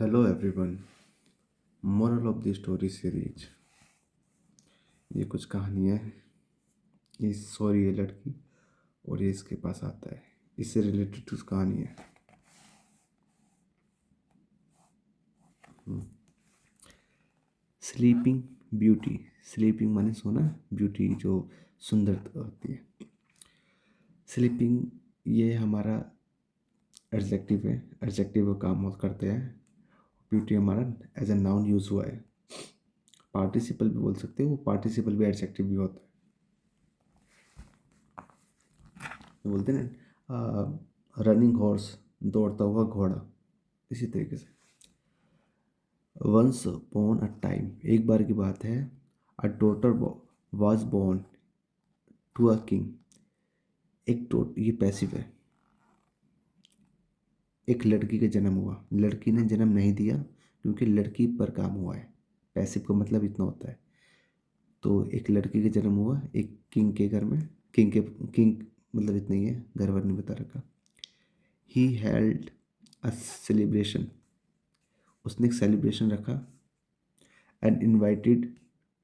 Hello everyone. Moral of the story series. ये कुछ कहानियाँ हैं। ये सॉरी ये लड़की और ये इसके पास आता है। इससे रिलेटेड कुछ कहानी है। Sleeping beauty. स्लीपिंग माने सोना, ब्यूटी जो सुंदर होती है। स्लीपिंग ये हमारा एडजेक्टिव है। एडजेक्टिव का काम करते हैं। ब्यूटी हमारा एज ए नाउन यूज हुआ है। पार्टिसिपल भी बोल सकते हो, वो पार्टिसिपल भी एडजेक्टिव भी होता है। बोलते हैं ना रनिंग हॉर्स, दौड़ता हुआ घोड़ा। इसी तरीके से वंस अपॉन अ टाइम, एक बार की बात है। A daughter was born to a king. एक डॉट ये पैसिव है। एक लड़की का जन्म हुआ। लड़की ने जन्म नहीं दिया क्योंकि लड़की पर काम हुआ है। पैसिव का मतलब इतना होता है। तो एक लड़की का जन्म हुआ एक किंग के घर में। किंग मतलब इतना ही है, घर भर नहीं बता रखा। ही हेल्ड अ सेलिब्रेशन, उसने एक सेलिब्रेशन रखा। एंड इनवाइटेड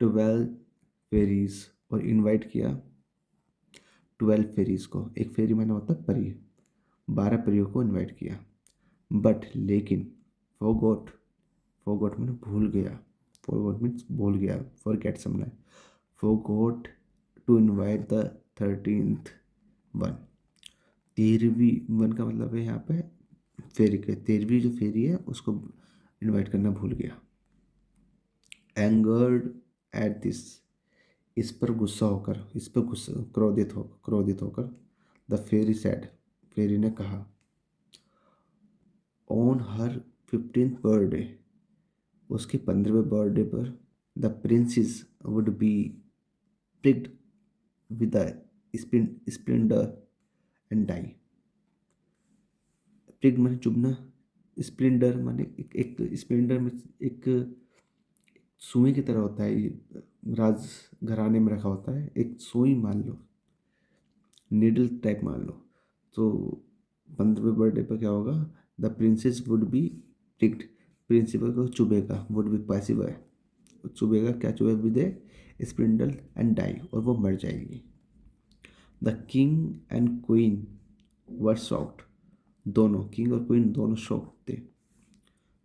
12 फेरीज, और इनवाइट किया 12 फेरीज को। एक फेरी मैंने होता है परी, 12 परियों को इनवाइट किया। बट लेकिन फॉरगॉट, फॉरगॉट मैंने भूल गया। फॉरगॉट मीन्स भूल गया, फॉरगेट समझना है। Forgot to invite the 13th one. 13वीं वन का मतलब है यहाँ पे फेरी के 13वीं जो फेरी है उसको इनवाइट करना भूल गया। एंगर्ड एट दिस, इस पर गुस्सा होकर, इस पर गुस्सा क्रोधित होकर द फेरी सैड, फेरी ने कहा। ऑन हर 15th बर्थडे, उसके 15वें बर्थडे पर the princess would be pricked with the splendour and die. Pricked माने चुभना, स्प्लेंडर माने एक स्प्लेंडर में एक सुई की तरह होता है। ये राज घराने में रखा होता है, एक सुई मान लो, नीडल टाइप मान लो। तो 15वें बर्थडे पर क्या होगा? The princess would be pricked, principal को चुभेगा। वुड बी पैसिव है, चुभेगा, क्या चुभेगा? With a spindle and die, और वो मर जाएगी। The king and queen were shocked, दोनों किंग और क्वीन दोनों शॉक थे।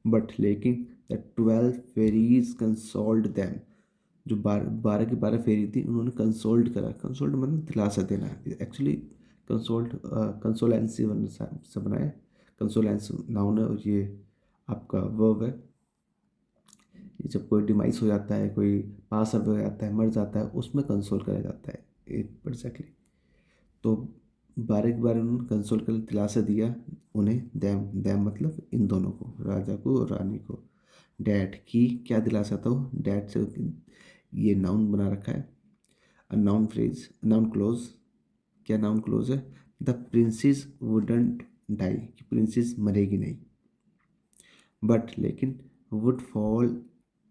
बट लेकिन द 12 फेरीज कंसोल्ड दैम, जो 12 की 12 फेरी थी उन्होंने कंसोल्ड करा। कंसोल्ड मतलब दिलासा देना एक्चुअली। कंसोल्ड कंसोलेंसी से बना है। कंसोलेंस नाउन है और ये आपका वर्ब है। ये जब कोई डिमाइस हो जाता है, कोई पास अवे हो जाता है, मर जाता है, उसमें कंसोल करा जाता है एग्जैक्टली। तो 12 के बारे उन्होंने कंसोल कर दिलासा दिया उन्हें। दैम, दैम मतलब इन दोनों को, राजा को और रानी को। डैड की क्या दिलासा था वो? डैड से ये नाउन बना रखा है। Noun phrase, noun close. क्या नाउन क्लोज है? द प्रिंसेस वुडंट डाई, कि प्रिंसेस मरेगी नहीं। बट लेकिन would fall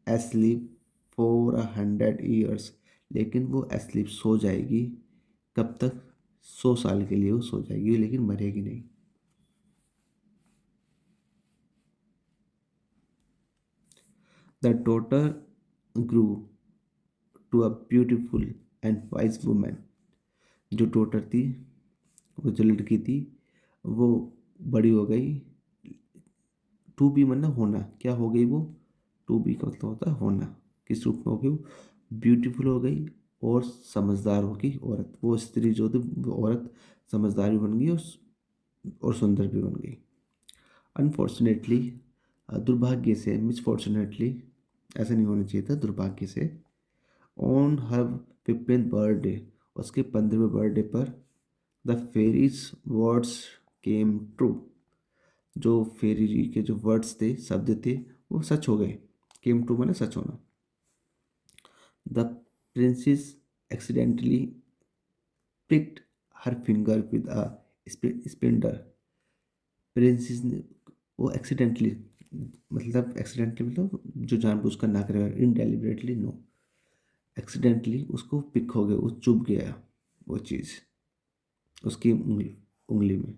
asleep for 100 years, लेकिन वो एस्लीप सो जाएगी। कब तक? 100 साल के लिए वो सो जाएगी, लेकिन मरेगी नहीं। The daughter grew to a beautiful and wise women. जो डॉटर थी, वो जो लड़की थी, वो बड़ी हो गई। टू बी मतलब होना, क्या हो गई वो? टू बी का मतलब होता है होना। किस रूप में हो गई वो? ब्यूटीफुल हो गई और समझदार हो गई औरत। वो स्त्री जो थी, वो औरत समझदार भी बन गई और सुंदर भी बन गई। अनफॉर्चुनेटली, दुर्भाग्य से, मिसफॉर्चुनेटली, ऐसा नहीं होना चाहिए था, दुर्भाग्य से। ऑन हर 15th बर्थडे, उसके 15वें बर्थडे पर the fairy's words came true, जो फेरी के जो वर्ड्स थे, शब्द थे, वो सच हो गए। केम ट्रू माने सच होना। The princess accidentally picked her finger with a Splendor. Princess ने, वो एक्सीडेंटली मतलब जो जानबूझकर ना करे, इनडेलिबरेटली नो, एक्सीडेंटली उसको पिक हो गया, वो चुभ गया वो चीज़ उसकी उंगली में।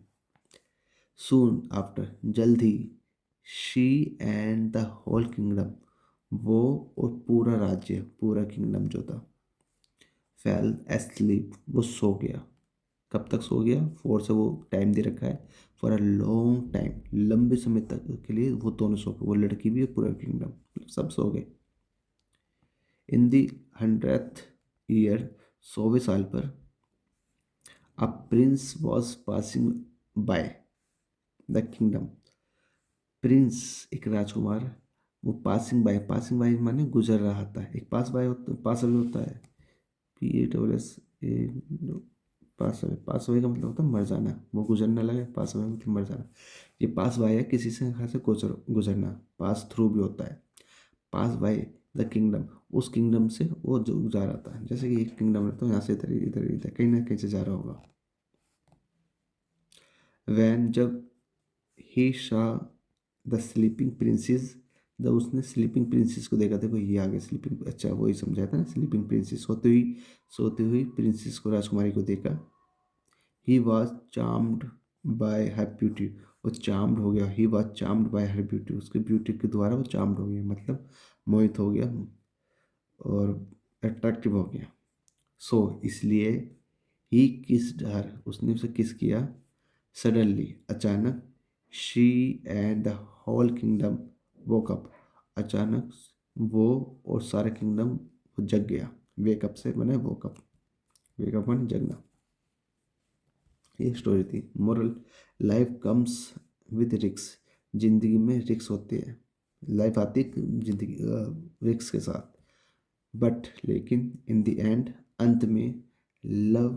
सून आफ्टर, जल्द ही, she and the whole kingdom, वो और पूरा राज्य, पूरा किंगडम जो था, फेल एस्लीप, वो सो गया। कब तक सो गया? फोर से वो टाइम दे रखा है, फॉर अ लॉन्ग टाइम, लंबे समय तक के लिए वो दोनों सो गए, वो लड़की भी और पूरा किंगडम, सब सो गए। इन दी 100th ईयर, 100वें साल पर, a prince was passing by the kingdom, Prince एक राजकुमार, वो पासिंग बाय माने गुजर रहा था। एक पास अवे होता है, PASS, पास अवे का मतलब होता है मर जाना, वो गुजरने लगे, पास अवे मतलब मर जाना। ये पास बाय है किसी से कहाँ से गुजरना, पास थ्रू भी होता है। पास बाय द किंगडम, उस किंगडम से वो जो जा रहा था, जैसे कि एक किंगडम है तो यहाँ से इधर इधर इधर कहीं ना कहीं से जा रहा होगा। वैन जब ही शा द स्लीपिंग प्रिंसेस, जब उसने स्लीपिंग प्रिंसेस को देखा, देखो ये आगे स्लीपिंग, अच्छा वही समझाया था ना, स्लीपिंग प्रिंसेस, सोती हुई प्रिंसेस को, राजकुमारी को देखा। He was charmed bye her beauty, वो चार्म्ड हो गया, he was charmed bye her beauty, उसके ब्यूटी के द्वारा वो चार्म्ड हो गया, मतलब मोहित हो गया और अट्रैक्टिव हो गया। सो इसलिए ही किस्ड हर, उसने उसे किस किया। सडनली, अचानक, she and the whole kingdom woke up, अचानक वो और सारा किंगडम वो जग गया। वेकअप से बना वोकअप, वेकअप माने जगना। ये स्टोरी थी। मोरल, लाइफ कम्स विद रिक्स, जिंदगी में रिक्स होते हैं, लाइफ आती है जिंदगी रिक्स के साथ, बट लेकिन इन द एंड, अंत में, लव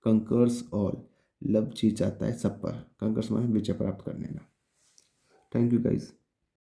कंकर्स ऑल, लव जीत जाता है सब पर, कंकर्स माने विजय प्राप्त करने का। Thank you guys.